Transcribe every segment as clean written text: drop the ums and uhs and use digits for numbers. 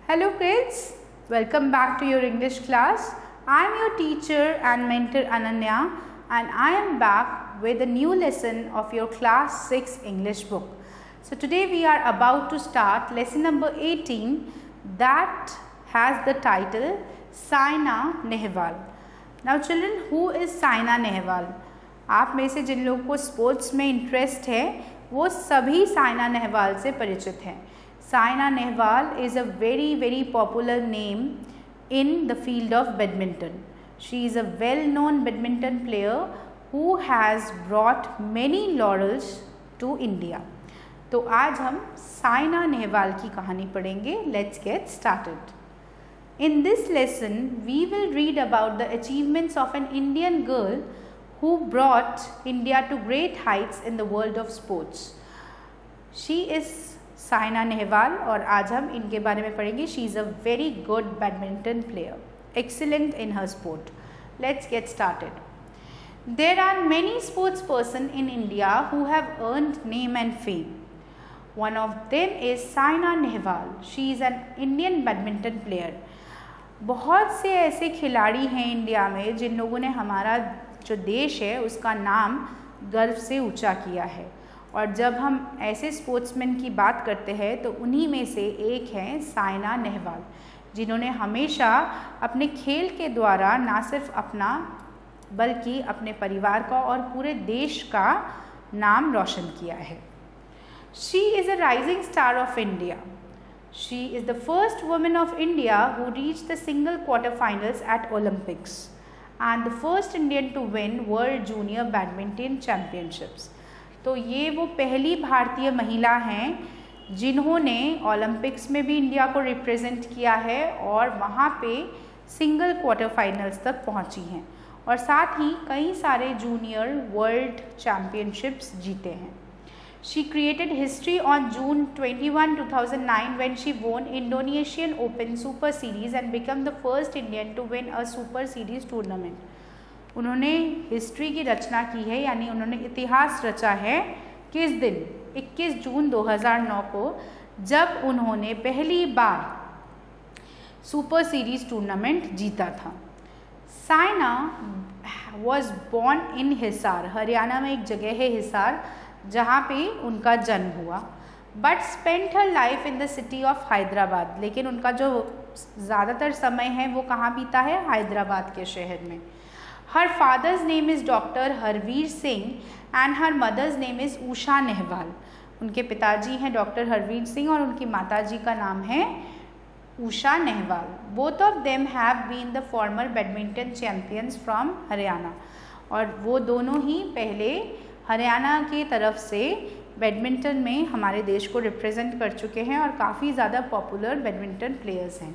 Hello kids, welcome back to your English class. I am your teacher and mentor Ananya and I am back with a new lesson of your class 6 English book. So today we are about to start lesson number 18 that has the title Saina Nehwal. Now children, who is Saina Nehwal? आप में से जिन लोगों को sports में interest है वो सभी साइना नेहवाल से परिचित हैं. Saina Nehwal is a very popular name in the field of badminton. She is a well-known badminton player who has brought many laurels to India. तो आज हम साइना नेहवाल की कहानी पढ़ेंगे. Let's get started. In this lesson, we will read about the achievements of an Indian girl who brought India to great heights in the world of sports. She is Saina Nehwal और आज हम इनके बारे में पढ़ेंगे. She is a very good badminton player, excellent in her sport. Let's get started. There are many sports person in India who have earned name and fame. One of them is Saina Nehwal. She is an Indian badminton player. बहुत से ऐसे खिलाड़ी हैं India में जिन लोगों ने हमारा जो देश है उसका नाम गर्व से ऊंचा किया है. और जब हम ऐसे स्पोर्ट्समैन की बात करते हैं तो उन्हीं में से एक हैं साइना नेहवाल, जिन्होंने हमेशा अपने खेल के द्वारा ना सिर्फ अपना बल्कि अपने परिवार का और पूरे देश का नाम रोशन किया है. She is a rising star of India. She is the first women of India who reach the single quarter finals at Olympics and the first Indian to win world junior badminton championships. तो ये वो पहली भारतीय महिला हैं जिन्होंने Olympics में भी इंडिया को रिप्रेजेंट किया है और वहाँ पे सिंगल क्वार्टर फाइनल्स तक पहुँची हैं और साथ ही कई सारे जूनियर वर्ल्ड चैम्पियनशिप्स जीते हैं. She created history on June 21, 2009 when she won Indonesian Open Super Series and became the first Indian to win a Super Series tournament. उन्होंने हिस्ट्री की रचना की है, यानी उन्होंने इतिहास रचा है किस दिन 21 जून 2009 को, जब उन्होंने पहली बार सुपर सीरीज टूर्नामेंट जीता था. Saina was born in Hisar. Haryana में एक जगह है हिसार जहाँ पे उनका जन्म हुआ. But spent her life in the city of Hyderabad. लेकिन उनका जो ज़्यादातर समय है वो कहाँ बीता है? हैदराबाद के शहर में. Her father's name is Dr. Harvir Singh and her mother's name is Usha Nehwal. उनके पिताजी हैं डॉक्टर हरवीर सिंह और उनकी माताजी का नाम है Usha Nehwal. Both of them have been the former badminton champions from Haryana. और वो दोनों ही पहले हरियाणा की तरफ से बैडमिंटन में हमारे देश को रिप्रेजेंट कर चुके हैं और काफ़ी ज़्यादा पॉपुलर बैडमिंटन प्लेयर्स हैं.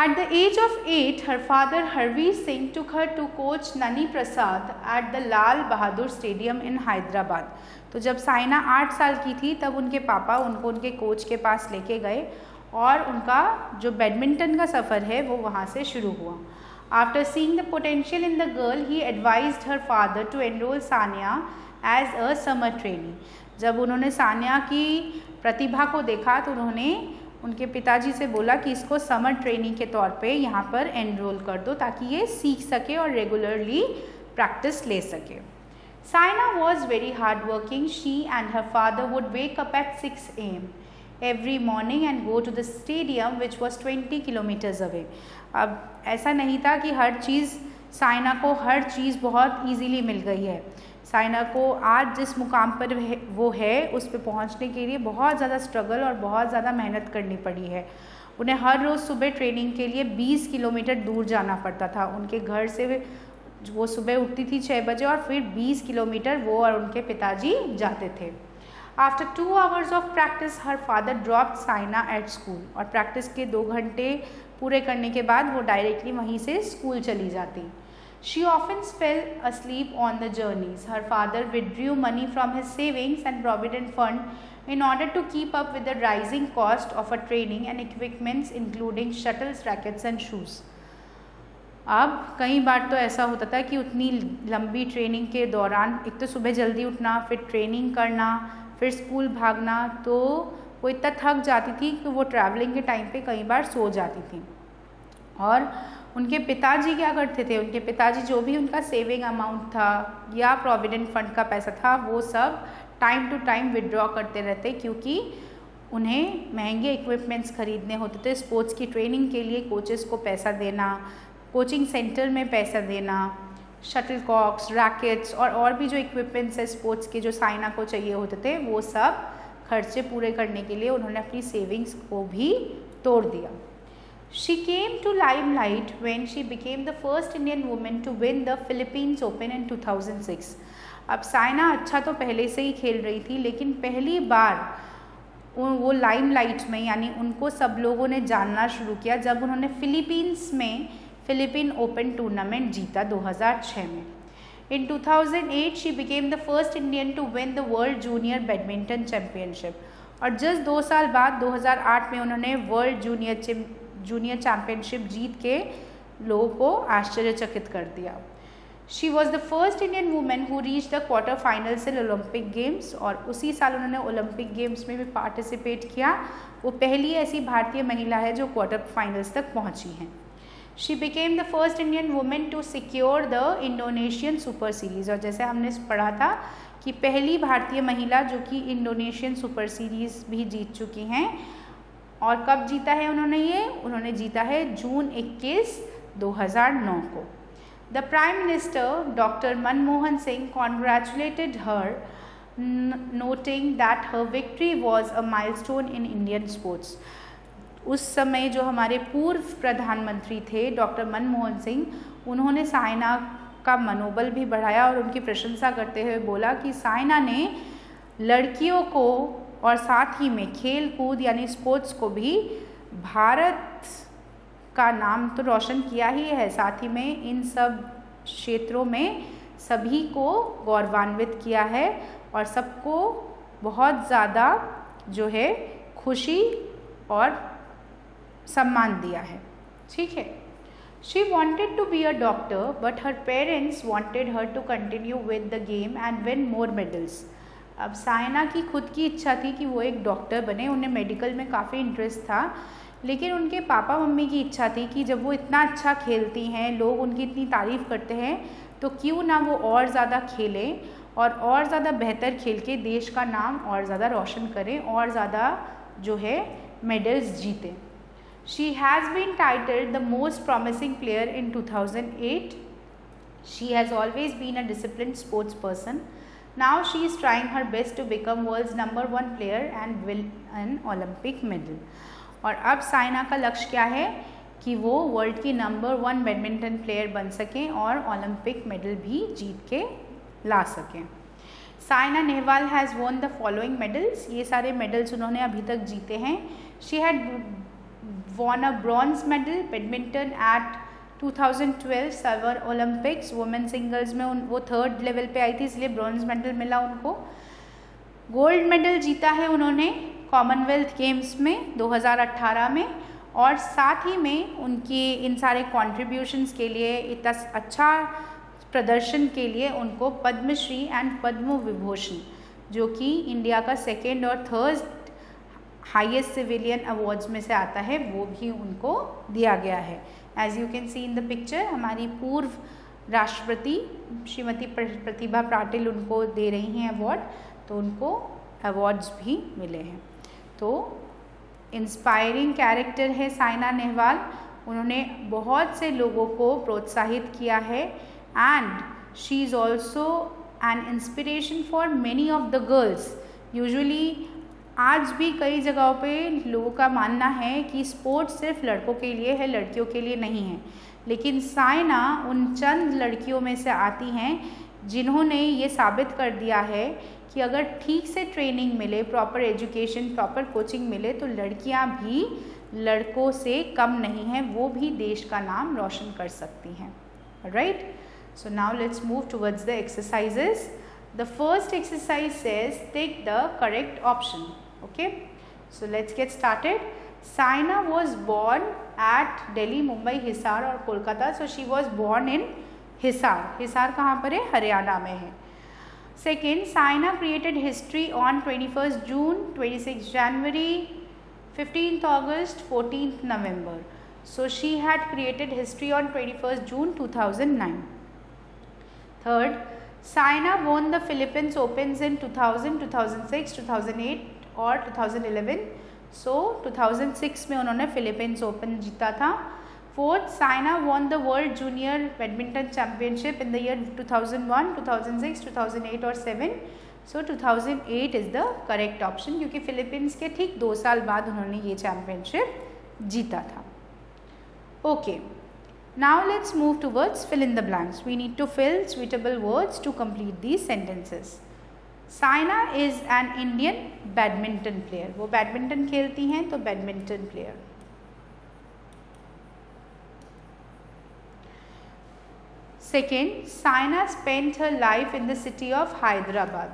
At the age of 8, her father Harveer Singh took her to coach Nani Prasad at the Lal Bahadur Stadium in Hyderabad. तो जब साइना 8 साल की थी तब उनके पापा उनको उनके कोच के पास लेके गए और उनका जो बैडमिंटन का सफ़र है वो वहाँ से शुरू हुआ. After seeing the potential in the girl, he advised her father to enroll Sania as a summer trainee. जब उन्होंने सानिया की प्रतिभा को देखा तो उन्होंने उनके पिताजी से बोला कि इसको समर ट्रेनिंग के तौर पे यहाँ पर एनरोल कर दो ताकि ये सीख सके और रेगुलरली प्रैक्टिस ले सके. Saina was very hard working. She and her father would wake up at 6 AM every morning and go to the stadium which was 20 kilometers away. अब ऐसा नहीं था कि हर चीज़ साइना को हर चीज़ बहुत ईजीली मिल गई है. साइना को आज जिस मुकाम पर वो है उस पर पहुंचने के लिए बहुत ज़्यादा स्ट्रगल और बहुत ज़्यादा मेहनत करनी पड़ी है. उन्हें हर रोज़ सुबह ट्रेनिंग के लिए 20 किलोमीटर दूर जाना पड़ता था. उनके घर से वो सुबह उठती थी 6 बजे और फिर 20 किलोमीटर वो और उनके पिताजी जाते थे. After 2 hours of practice her father dropped Saina at school. और प्रैक्टिस के 2 घंटे पूरे करने के बाद वो डायरेक्टली वहीं से स्कूल चली जाती. She often fell asleep on the journeys. Her father withdrew money from his savings and provident fund in order to keep up with the rising cost of a training and equipments including shuttles, rackets and shoes. अब कई बार तो ऐसा होता था कि उतनी लंबी training के दौरान एक तो सुबह जल्दी उठना, फिर ट्रेनिंग करना, फिर स्कूल भागना, तो वो इतना थक जाती थी कि वो ट्रैवलिंग के टाइम पे कई बार सो जाती थी। और उनके पिताजी क्या करते थे, उनके पिताजी जो भी उनका सेविंग अमाउंट था या प्रोविडेंट फंड का पैसा था वो सब टाइम टू टाइम विड्रॉ करते रहते, क्योंकि उन्हें महंगे इक्विपमेंट्स खरीदने होते थे। स्पोर्ट्स की ट्रेनिंग के लिए कोचेस को पैसा देना, कोचिंग सेंटर में पैसा देना, शटल कॉक्स, रैकेट्स और भी जो इक्विपमेंट्स है स्पोर्ट्स के जो साइना को चाहिए होते थे, वो सब खर्चे पूरे करने के लिए उन्होंने अपनी सेविंग्स को भी तोड़ दिया। She came to limelight when she became the first Indian woman to win the Philippines Open in 2006. अब साइना अच्छा तो पहले से ही खेल रही थी, लेकिन पहली बार वो लाइमलाइट में यानी उनको सब लोगों ने जानना शुरू किया जब उन्होंने फिलीपींस में फिलिपिन ओपन टूर्नामेंट जीता 2006 में। In 2008 she became the first Indian to win the World Junior Badminton Championship. और जस्ट 2 साल बाद 2008 में उन्होंने वर्ल्ड जूनियर चैम्पियनशिप जीत के लोगों को आश्चर्यचकित कर दिया। She was the first Indian women who reach the quarter finals in Olympic games, और उसी साल उन्होंने ओलंपिक गेम्स में भी पार्टिसिपेट किया। वो पहली ऐसी भारतीय महिला है जो क्वार्टर फाइनल्स तक पहुंची हैं। She became the first Indian women to secure the Indonesian super series, और जैसे हमने पढ़ा था कि पहली भारतीय महिला जो कि इंडोनेशियन सुपर सीरीज़ भी जीत चुकी हैं। और कब जीता है उन्होंने जीता है जून 21, 2009 को। The prime minister doctor Manmohan Singh congratulated her, noting that her victory was a milestone in Indian sports. उस समय जो हमारे पूर्व प्रधानमंत्री थे डॉक्टर मनमोहन सिंह, उन्होंने साइना का मनोबल भी बढ़ाया और उनकी प्रशंसा करते हुए बोला कि साइना ने लड़कियों को और साथ ही में खेल कूद यानी स्पोर्ट्स को भी भारत का नाम तो रोशन किया ही है, साथ ही में इन सब क्षेत्रों में सभी को गौरवान्वित किया है और सबको बहुत ज़्यादा जो है खुशी और सम्मान दिया है। ठीक है। She wanted to be a doctor, but her parents wanted her to continue with the game and win more medals. अब साइना की खुद की इच्छा थी कि वो एक डॉक्टर बने, उन्हें मेडिकल में काफ़ी इंटरेस्ट था, लेकिन उनके पापा मम्मी की इच्छा थी कि जब वो इतना अच्छा खेलती हैं, लोग उनकी इतनी तारीफ़ करते हैं, तो क्यों ना वो और ज़्यादा खेलें और ज़्यादा बेहतर खेल के देश का नाम और ज़्यादा रोशन करें और ज़्यादा जो है medals जीतें। She has been titled the most promising player in 2008. She has always been a disciplined sports person. Now she is trying her best to become world's #1 player and win an Olympic medal. और अब साइना का लक्ष्य क्या है कि वो world की #1 badminton player बन सकें और ओलंपिक मेडल भी जीत के ला सकें। Saina Nehwal has won the following medals, ये सारे मेडल्स उन्होंने अभी तक जीते हैं। She had won a bronze medal badminton at 2012 Seoul Olympics women singles में वो 3rd लेवल पे आई थी, इसलिए ब्रॉन्ज मेडल मिला उनको। गोल्ड मेडल जीता है उन्होंने कॉमनवेल्थ गेम्स में 2018 में, और साथ ही में उनकी इन सारे कॉन्ट्रीब्यूशंस के लिए, इतना अच्छा प्रदर्शन के लिए उनको पद्मश्री एंड पद्म विभूषण, जो कि इंडिया का 2nd और 3rd हाईएस्ट सिविलियन अवार्ड्स में से आता है, वो भी उनको दिया गया है। As you can see in the picture, हमारी पूर्व राष्ट्रपति श्रीमती प्रतिभा पाटिल उनको दे रही हैं अवार्ड, तो उनको अवार्ड्स भी मिले हैं। तो इंस्पायरिंग कैरेक्टर है साइना नेहवाल, उन्होंने बहुत से लोगों को प्रोत्साहित किया है and she is also an inspiration for many of the girls. Usually आज भी कई जगहों पे लोगों का मानना है कि स्पोर्ट्स सिर्फ लड़कों के लिए है, लड़कियों के लिए नहीं है, लेकिन साइना उन चंद लड़कियों में से आती हैं जिन्होंने ये साबित कर दिया है कि अगर ठीक से ट्रेनिंग मिले, प्रॉपर एजुकेशन, प्रॉपर कोचिंग मिले, तो लड़कियां भी लड़कों से कम नहीं हैं, वो भी देश का नाम रोशन कर सकती हैं। Right, so now let's move towards the exercises. The first exercise says take the correct option. Okay, so let's get started. Saina was born at Delhi, Mumbai, Hisar और Kolkata. So she was born in Hisar. Hisar कहाँ पर है? हरियाणा में है. Second, Saina created history on 21st June, 26th January, 15th August, 14th November. So she had created history on 21st June 2009. Third, Saina won the Philippines Opens in 2000, 2006, 2008 और 2011. So 2006 में उन्होंने Philippines Open जीता था. Fourth, Saina won the World Junior Badminton Championship in the year 2001, 2006, 2008 और 7. So 2008 is the correct option क्योंकि Philippines के ठीक 2 साल बाद उन्होंने ये championship जीता था. Okay. Now let's move towards fill in the blanks. We need to fill suitable words to complete these sentences. Saina is an Indian badminton player. वो badminton खेलती हैं तो badminton player. Second, Saina spent her life in the city of Hyderabad.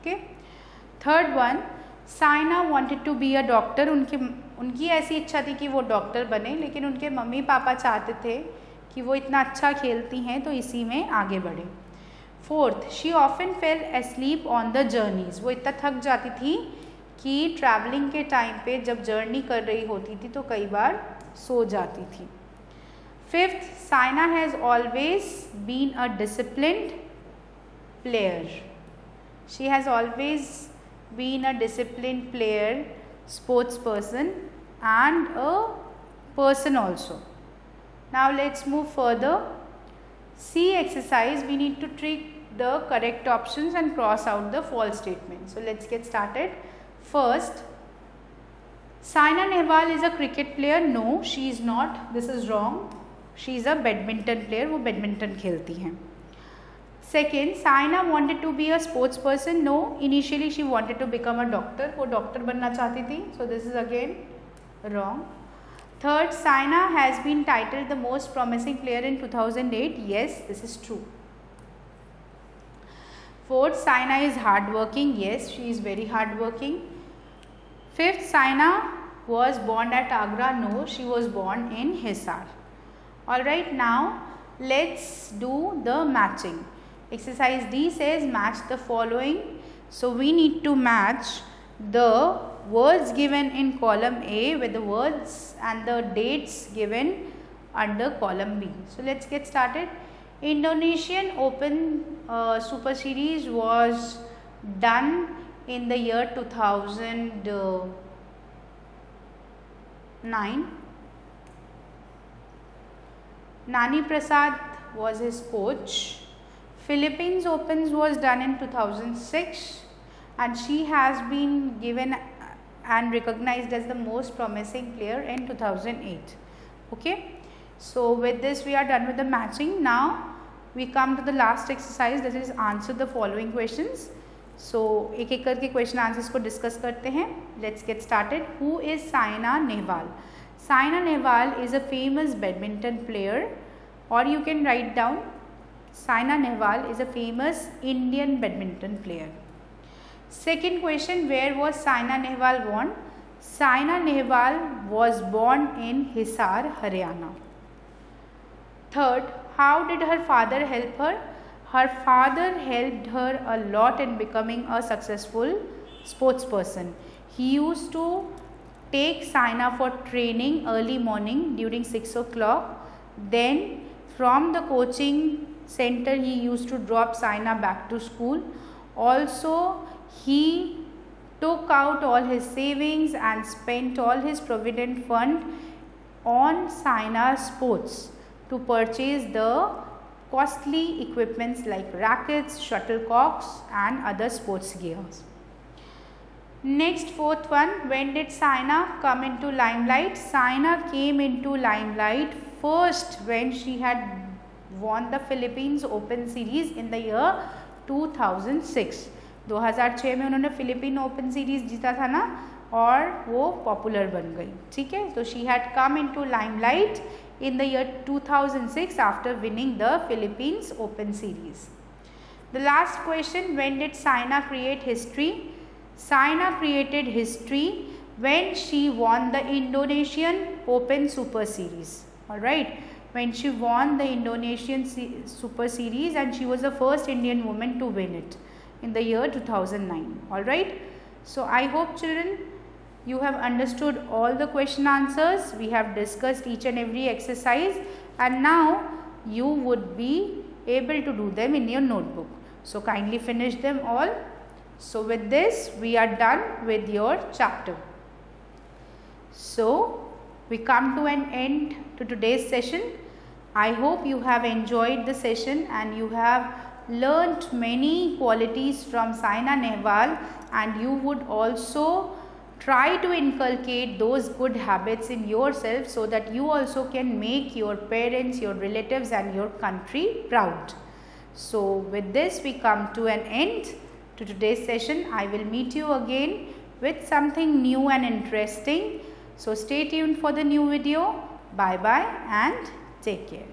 Okay. Third one, Saina wanted to be a doctor. उनकी ऐसी इच्छा थी कि वो डॉक्टर बने, लेकिन उनके मम्मी पापा चाहते थे कि वो इतना अच्छा खेलती हैं तो इसी में आगे बढ़े. Fourth, she often fail asleep on the journeys. वो इतना थक जाती थी कि ट्रैवलिंग के टाइम पे जब जर्नी कर रही होती थी तो कई बार सो जाती थी. Fifth, Saina has always been a disciplined player. She has always been a disciplined player, sports person and a person also. Now let's move further. C exercise, we need to trick the correct options and cross out the false statement. So let's get started. First, Saina Nehwal is a cricket player. No, she is not. This is wrong. She is a badminton player. वो badminton खेलती हैं. Second, Saina wanted to be a sports person. No, initially she wanted to become a doctor. वो doctor बनना चाहती थी. So this is again wrong. Third, Saina has been titled the most promising player in 2008. Yes, this is true. Fourth, Saina is hardworking. Yes, she is very hardworking. Fifth, Saina was born at Agra. No, she was born in Hisar. Alright, now let's do the matching. Exercise D says match the following. So we need to match the words given in column A with the words and the dates given under column B. So let's get started. Indonesian Open Super Series was done in the year 2009. Nani Prasad was his coach. Philippines Opens was done in 2006 and she has been given and recognized as the most promising player in 2008. Okay. So with this we are done with the matching. Now we come to the last exercise, that is answer the following questions. So एक एक करके question answers को discuss करते हैं. Let's get started. Who is Saina Nehwal? Saina Nehwal is a famous badminton player, or you can write down Saina Nehwal is a famous Indian badminton player. Second question, where was Saina Nehwal born? Saina Nehwal was born in Hisar, Haryana. Third, how did her father help her? Her father helped her a lot in becoming a successful sports person. He used to take Saina for training early morning during 6 o'clock. Then from the coaching center he used to drop Saina back to school. Also he took out all his savings and spent all his provident fund on Saina's sports to purchase the costly equipments like rackets, shuttlecocks and other sports gears. Next, fourth one, when did Saina come into limelight? Saina came into limelight first when she had won the Philippines Open Series in the year 2006. 2006 में उन्होंने Philippine open series जीता था ना, और वो popular बन गई. ठीक है, तो she had come into limelight in the year 2006 after winning the Philippines Open Series. The last question, when did Saina create history? Saina created history when she won the Indonesian Open Super Series. Alright, when she won the Indonesian Super Series, and she was the first Indian woman to win it in the year 2009. Alright, so I hope children you have understood all the question answers. We have discussed each and every exercise, and now you would be able to do them in your notebook. So kindly finish them all. So with this we are done with your chapter. So we come to an end to today's session. I hope you have enjoyed the session and you have learnt many qualities from Saina Nehwal, and you would also try to inculcate those good habits in yourself so that you also can make your parents, your relatives and your country proud. So with this we come to an end to today's session. I will meet you again with something new and interesting. So stay tuned for the new video. Bye bye and take care.